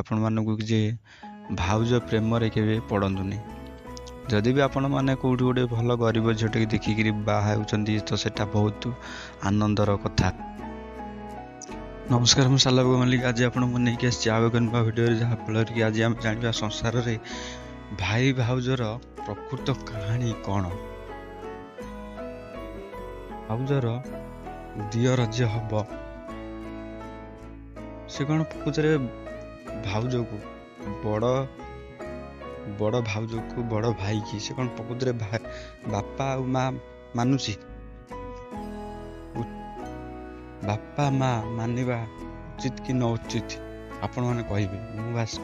ଆପଣମାନଙ୍କୁ ଯେ ଭାଉଜ ପ୍ରେମରେ କେବେ ପଡ଼ନ୍ତୁନି। ଯଦି ବି ଆପଣମାନେ କେଉଁଠି ଗୋଟେ ଭଲ ଗରିବ ଝିଅଟିକି ଦେଖିକିରି ବାହା ହେଉଛନ୍ତି ତ ସେଟା ବହୁତ ଆନନ୍ଦର କଥା। ନମସ୍କାର, ମୁଁ ସାଲବାବୁ ମଲ୍ଲିକ। ଆଜି ଆପଣଙ୍କୁ ନେଇକି ଆସିଛି ଆଉ ଏକ ନୂଆ ଭିଡ଼ିଓରେ, ଯାହାଫଳରେ କି ଆଜି ଆମେ ଜାଣିବା ସଂସାରରେ ଭାଇ ଭାଉଜର ପ୍ରକୃତ କାହାଣୀ କ'ଣ। ଭାଉଜର ଦିଅର ଯିଏ ହବ ସେ କ'ଣ ପ୍ରକୃତରେ ଭାଉଜକୁ ବଡ଼ ଭାଉଜକୁ ବଡ଼ ଭାଇକି ସେ କ'ଣ ପ୍ରକୃତରେ ବାପା ଆଉ ମା ମାନୁଛି? ବାପା ମା ମାନିବା ଉଚିତ କି ନ ଉଚିତ ଆପଣମାନେ କହିବେ। ମୁଁ ବାସ୍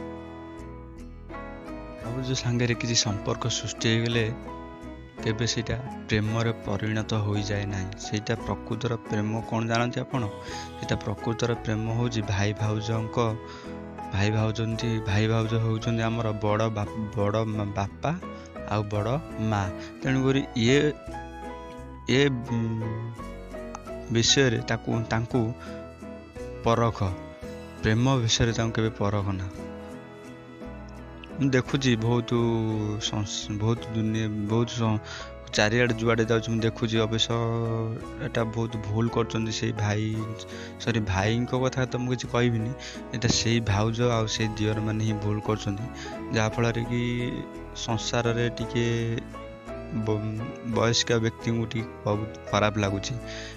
ଭାଉଜ ସାଙ୍ଗରେ କିଛି ସମ୍ପର୍କ ସୃଷ୍ଟି ହେଇଗଲେ କେବେ ସେଇଟା ପ୍ରେମରେ ପରିଣତ ହୋଇଯାଏ ନାହିଁ। ସେଇଟା ପ୍ରକୃତର ପ୍ରେମ କ'ଣ ଜାଣନ୍ତି ଆପଣ? ସେଇଟା ପ୍ରକୃତର ପ୍ରେମ ହେଉଛି ଭାଇ ଭାଉଜ ହେଉଛନ୍ତି ଆମର ବଡ଼ ବାପା ଆଉ ବଡ଼ ମା। ତେଣୁକରି ଏ ବିଷୟରେ ତାଙ୍କୁ ପରଖ, ପ୍ରେମ ବିଷୟରେ ତାଙ୍କୁ କେବେ ପରଖ ନା। ମୁଁ ଦେଖୁଛି ବହୁତ ଚାରିଆଡ଼େ ଯୁଆଡ଼େ ଯାଉଛି ମୁଁ ଦେଖୁଛି, ଅବଶ୍ୟ ଏଟା ବହୁତ ଭୁଲ କରୁଛନ୍ତି ସେଇ ଭାଇଙ୍କ କଥା ତ ମୁଁ କିଛି କହିବିନି। ଏଟା ସେଇ ଭାଉଜ ଆଉ ସେଇ ଦିଅର ମାନେ ହିଁ ଭୁଲ କରୁଛନ୍ତି, ଯାହାଫଳରେ କି ସଂସାରରେ ଟିକେ ବୟସ୍କ ବ୍ୟକ୍ତିଙ୍କୁ ଟିକେ ବହୁତ ଖରାପ ଲାଗୁଛି।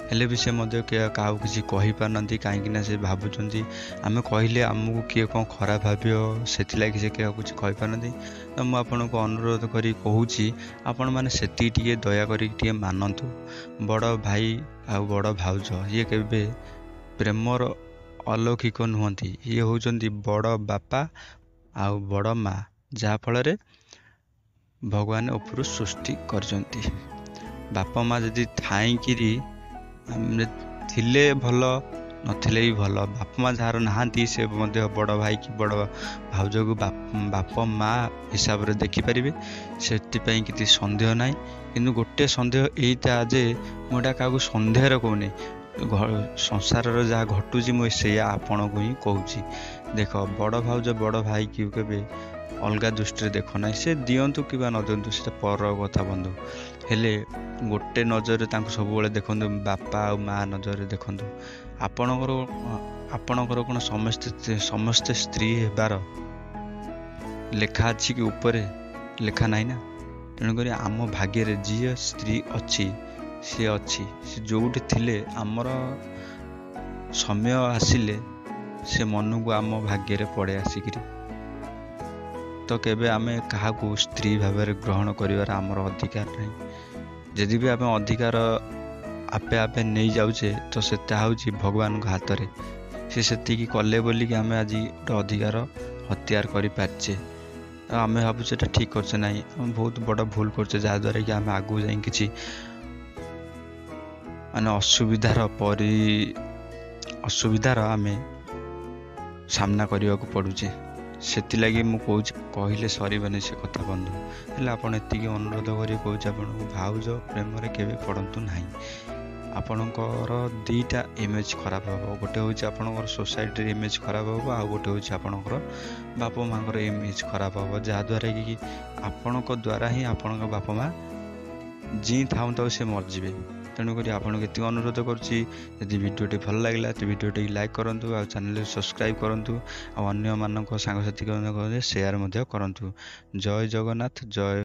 ହେଲେ ବି ସେ ମଧ୍ୟ କାହାକୁ କିଛି କହିପାରୁନାହାନ୍ତି, କାହିଁକିନା ସେ ଭାବୁଛନ୍ତି ଆମେ କହିଲେ ଆମକୁ କିଏ କ'ଣ ଖରାପ ଭାବିବ, ସେଥିଲାଗି ସେ କାହାକୁ କିଛି କହିପାରୁନାହାନ୍ତି। ତ ମୁଁ ଆପଣଙ୍କୁ ଅନୁରୋଧ କରି କହୁଛି, ଆପଣମାନେ ସେତିକି ଟିକେ ଦୟାକରି ଟିକେ ମାନନ୍ତୁ। ବଡ଼ ଭାଇ ଆଉ ବଡ଼ ଭାଉଜ ଇଏ କେବେ ପ୍ରେମର ଅଲୌକିକ ନୁହନ୍ତି। ଇଏ ହେଉଛନ୍ତି ବଡ଼ ବାପା ଆଉ ବଡ଼ ମା, ଯାହାଫଳରେ ଭଗବାନ ଉପରୁ ସୃଷ୍ଟି କରିଛନ୍ତି। ବାପା ମା ଯଦି ଥାଇକିରି ଥିଲେ ଭଲ, ନଥିଲେ ବି ଭଲ। ବାପା ମା ଯାହାର ନାହାନ୍ତି ସେ ମଧ୍ୟ ବଡ଼ ଭାଇ କି ବଡ଼ ଭାଉଜକୁ ବାପା ମା ହିସାବରେ ଦେଖିପାରିବେ, ସେଥିପାଇଁ କିଛି ସନ୍ଦେହ ନାହିଁ। କିନ୍ତୁ ଗୋଟେ ସନ୍ଦେହ ଏଇଟା ଯେ ମୁଁ ଏଇଟା କାହାକୁ ସନ୍ଦେହରେ କହୁନି, ସଂସାରର ଯାହା ଘଟୁଛି ମୁଁ ସେଇଆ ଆପଣଙ୍କୁ ହିଁ କହୁଛି। ଦେଖ, ବଡ଼ ଭାଉଜ ବଡ଼ ଭାଇକି କେବେ ଅଲଗା ଦୃଷ୍ଟିରେ ଦେଖ ନାହିଁ। ସେ ଦିଅନ୍ତୁ କିମ୍ବା ନ ଦିଅନ୍ତୁ ସେଟା ପର କଥା ବନ୍ଧୁ, ହେଲେ ଗୋଟେ ନଜରରେ ତାଙ୍କୁ ସବୁବେଳେ ଦେଖନ୍ତୁ, ବାପା ଆଉ ମା ନଜରରେ ଦେଖନ୍ତୁ। ଆପଣଙ୍କର କ'ଣ ସମସ୍ତେ ସ୍ତ୍ରୀ ହେବାର ଲେଖା ଅଛି କି? ଉପରେ ଲେଖା ନାହିଁ ନା। ତେଣୁକରି ଆମ ଭାଗ୍ୟରେ ଯିଏ ସ୍ତ୍ରୀ ଅଛି ସିଏ ଅଛି, ସେ ଯୋଉଠି ଥିଲେ ଆମର ସମୟ ଆସିଲେ ସେ ମନକୁ ଆମ ଭାଗ୍ୟରେ ପଡ଼େ ଆସିକିରି। ତ କେବେ ଆମେ କାହାକୁ ସ୍ତ୍ରୀ ଭାବରେ ଗ୍ରହଣ କରିବାର ଆମର ଅଧିକାର ନାହିଁ। ଯଦି ବି ଆମେ ଅଧିକାର ଆପେ ନେଇଯାଉଛେ ତ ସେଟା ହେଉଛି ଭଗବାନଙ୍କ ହାତରେ। ସେ ସେତିକି କଲେ ବୋଲିକି ଆମେ ଆଜି ଗୋଟେ ଅଧିକାର ହତିଆର କରିପାରିଛେ। ଆଉ ଆମେ ଭାବୁଛେ ଏଟା ଠିକ୍ କରୁଛେ, ନାହିଁ, ଆମେ ବହୁତ ବଡ଼ ଭୁଲ କରୁଛେ, ଯାହାଦ୍ୱାରା କି ଆମେ ଆଗକୁ ଯାଇ କିଛି ଅସୁବିଧାର ଆମେ ସାମ୍ନା କରିବାକୁ ପଡ଼ୁଛେ। ସେଥିଲାଗି ମୁଁ କହୁଛି, କହିଲେ ସରିବନି ସେ କଥା ବନ୍ଧୁ। ହେଲେ ଆପଣ ଏତିକି ଅନୁରୋଧ କରି କହୁଛି, ଆପଣଙ୍କୁ ଭାଉଜ ପ୍ରେମରେ କେବେ ପଡ଼ନ୍ତୁ ନାହିଁ। ଆପଣଙ୍କର ଦୁଇଟା ଇମେଜ୍ ଖରାପ ହେବ। ଗୋଟେ ହେଉଛି ଆପଣଙ୍କର ସୋସାଇଟିର ଇମେଜ୍ ଖରାପ ହେବ, ଆଉ ଗୋଟେ ହେଉଛି ଆପଣଙ୍କର ବାପା ମାଆଙ୍କର ଇମେଜ୍ ଖରାପ ହେବ, ଯାହାଦ୍ୱାରା କି ଆପଣଙ୍କ ଦ୍ୱାରା ହିଁ ଆପଣଙ୍କ ବାପା ମା ଯିଏ ଥାଉ ସେ ମରିଯିବେ। ତେଣୁକରି ଆପଣଙ୍କୁ ଏତିକି ଅନୁରୋଧ କରୁଛି, ଯଦି ଭିଡ଼ିଓଟି ଭଲ ଲାଗିଲା ତ ଭିଡ଼ିଓଟିକୁ ଲାଇକ୍ କରନ୍ତୁ, ଆଉ ଚ୍ୟାନେଲକୁ ସବସ୍କ୍ରାଇବ୍ କରନ୍ତୁ, ଆଉ ଅନ୍ୟମାନଙ୍କ ସାଙ୍ଗସାଥି ସେୟାର ମଧ୍ୟ କରନ୍ତୁ। ଜୟ ଜଗନ୍ନାଥ, ଜୟ